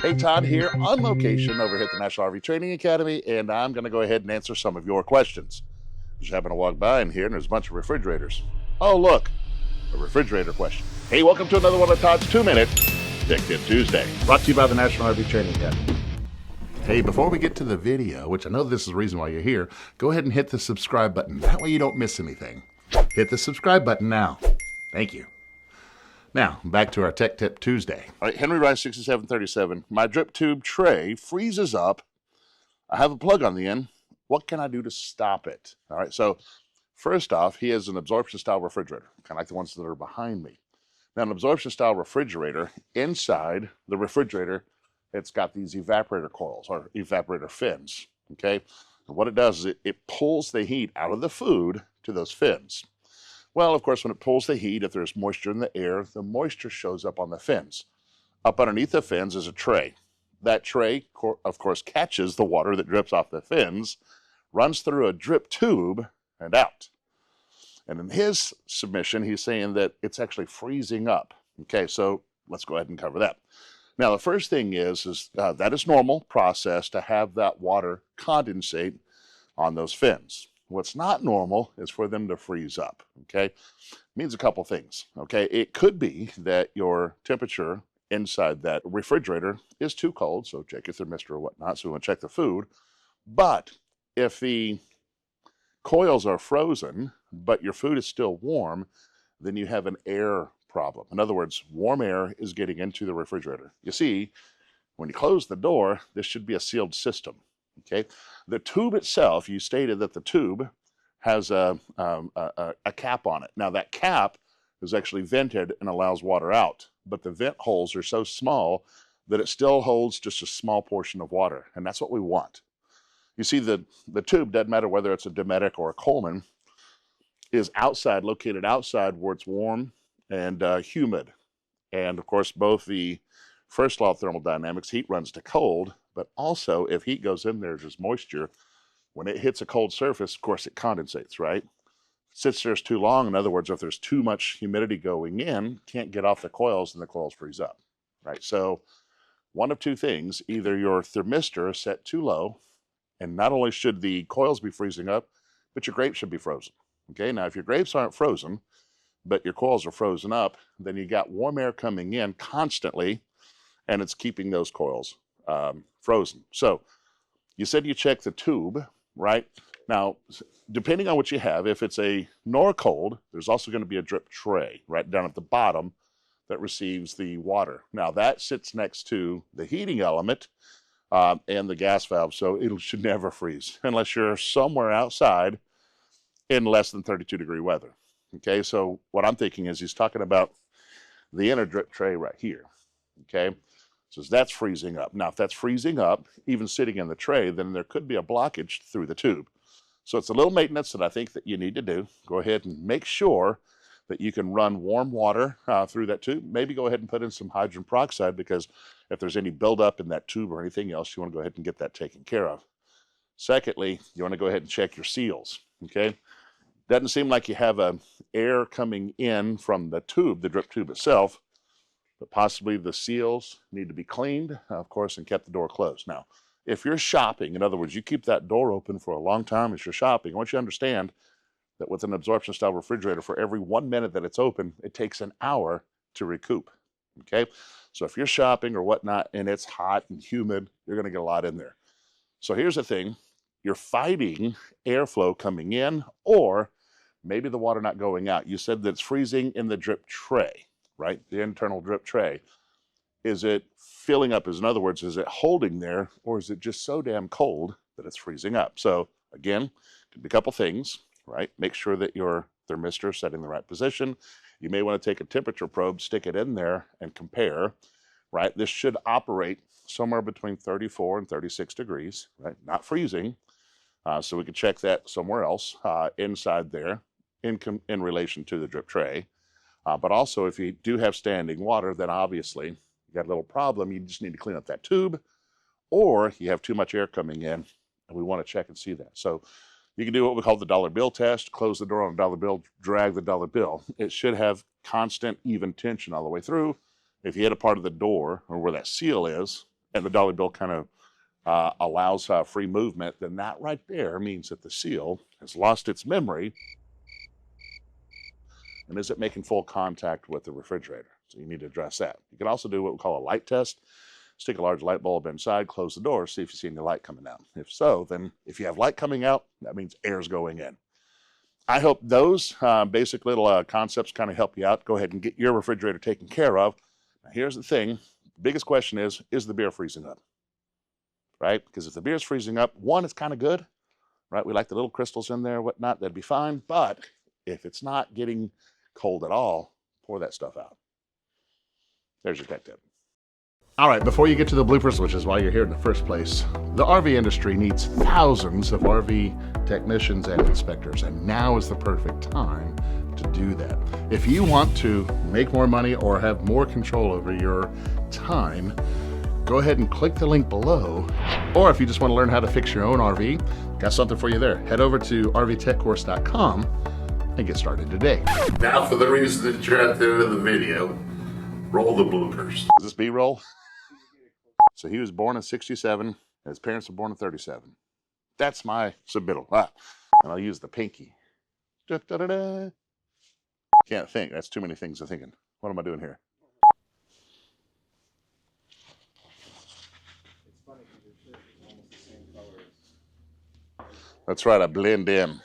Hey, Todd here on location over here at the National RV Training Academy, and I'm going to go ahead and answer some of your questions. Just happened to walk by in here, and there's a bunch of refrigerators. Oh, look, a refrigerator question. Hey, welcome to another one of Todd's 2-Minute Tech Tip Tuesday, brought to you by the National RV Training Academy. Hey, before we get to the video, which I know this is the reason why you're here, go ahead and hit the subscribe button. That way you don't miss anything. Hit the subscribe button now. Thank you. Now, back to our Tech Tip Tuesday. All right, Henry Rice 6737. My drip tube tray freezes up. I have a plug on the end. What can I do to stop it? All right, so first off, he has an absorption style refrigerator, kind of like the ones that are behind me. Now, an absorption style refrigerator, inside the refrigerator, it's got these evaporator coils or evaporator fins, okay? And what it does is it pulls the heat out of the food to those fins. Well, of course, when it pulls the heat, if there's moisture in the air, the moisture shows up on the fins. Up underneath the fins is a tray. That tray, of course, catches the water that drips off the fins, runs through a drip tube, and out. And in his submission, he's saying that it's actually freezing up. Okay, so let's go ahead and cover that. Now, the first thing is that is normal process to have that water condensate on those fins. What's not normal is for them to freeze up, okay? It means a couple things, okay? It could be that your temperature inside that refrigerator is too cold, so check your thermistor or whatnot, so we want to check the food. But if the coils are frozen, but your food is still warm, then you have an air problem. In other words, warm air is getting into the refrigerator. You see, when you close the door, this should be a sealed system. Okay, the tube itself, you stated that the tube has a cap on it. Now that cap is actually vented and allows water out, but the vent holes are so small that it still holds just a small portion of water, and that's what we want. You see, the tube, doesn't matter whether it's a Dometic or a Coleman, is outside, located outside where it's warm and humid. And of course, both the first law of thermodynamics, heat runs to cold, but also if heat goes in there, there's moisture. When it hits a cold surface, of course, it condensates, right? Sits there too long. In other words, if there's too much humidity going in, can't get off the coils, and the coils freeze up, right? So one of two things: either your thermistor is set too low, and not only should the coils be freezing up, but your grapes should be frozen. Okay, now if your grapes aren't frozen, but your coils are frozen up, then you got warm air coming in constantly, and it's keeping those coils frozen. So you said you check the tube, right? Now, depending on what you have, if it's a Norcold, there's also going to be a drip tray right down at the bottom that receives the water. Now, that sits next to the heating element and the gas valve, so it should never freeze unless you're somewhere outside in less than 32-degree weather. Okay, so what I'm thinking is he's talking about the inner drip tray right here. Okay, so that's freezing up. Now, if that's freezing up, even sitting in the tray, then there could be a blockage through the tube. So it's a little maintenance that I think that you need to do. Go ahead and make sure that you can run warm water through that tube. Maybe go ahead and put in some hydrogen peroxide, because if there's any buildup in that tube or anything else, you want to go ahead and get that taken care of. Secondly, you want to go ahead and check your seals, okay? Doesn't seem like you have air coming in from the tube, the drip tube itself, but possibly the seals need to be cleaned, of course, and kept the door closed. Now, if you're shopping, in other words, you keep that door open for a long time as you're shopping, I want you to understand that with an absorption style refrigerator, for every 1 minute that it's open, it takes an hour to recoup, okay? So if you're shopping or whatnot and it's hot and humid, you're gonna get a lot in there. So here's the thing: you're fighting airflow coming in, or maybe the water not going out. You said that it's freezing in the drip tray, right? The internal drip tray. Is it filling up? In other words, is it holding there, or is it just so damn cold that it's freezing up? So again, could be a couple things, right? Make sure that your thermistor is set in the right position. You may want to take a temperature probe, stick it in there, and compare, right? This should operate somewhere between 34 and 36 degrees, right? Not freezing. So we could check that somewhere else inside there in relation to the drip tray. But also, if you do have standing water, then obviously you got a little problem. You just need to clean up that tube, or you have too much air coming in, and we want to check and see that. So you can do what we call the dollar bill test. Close the door on a dollar bill, drag the dollar bill. It should have constant, even tension all the way through. If you hit a part of the door or where that seal is, and the dolly bill kind of allows free movement, then that right there means that the seal has lost its memory and isn't making full contact with the refrigerator. So you need to address that. You can also do what we call a light test. Stick a large light bulb inside, close the door, see if you see any light coming out. If so, then if you have light coming out, that means air's going in. I hope those basic little concepts kind of help you out. Go ahead and get your refrigerator taken care of. Now, here's the thing. The biggest question is the beer freezing up? Right? Because if the beer's freezing up, one, it's kind of good, right? We like the little crystals in there, whatnot, that'd be fine. But if it's not getting cold at all, pour that stuff out. There's your tech tip. All right, before you get to the bloopers, which is why you're here in the first place, the RV industry needs thousands of RV technicians and inspectors, and now is the perfect time to do that. If you want to make more money or have more control over your time, go ahead and click the link below. Or if you just want to learn how to fix your own RV, got something for you there. Head over to rvtechcourse.com and get started today. Now for the reason that you're at the end of the video, roll the bloopers. Is this B-roll? So he was born in 67, and his parents were born in 37. That's my submittal. And I'll use the pinky. Da-da-da-da. Can't think. That's too many things I'm thinking. What am I doing here? It's funny because your shirt is almost the same color as... That's right, I blend in.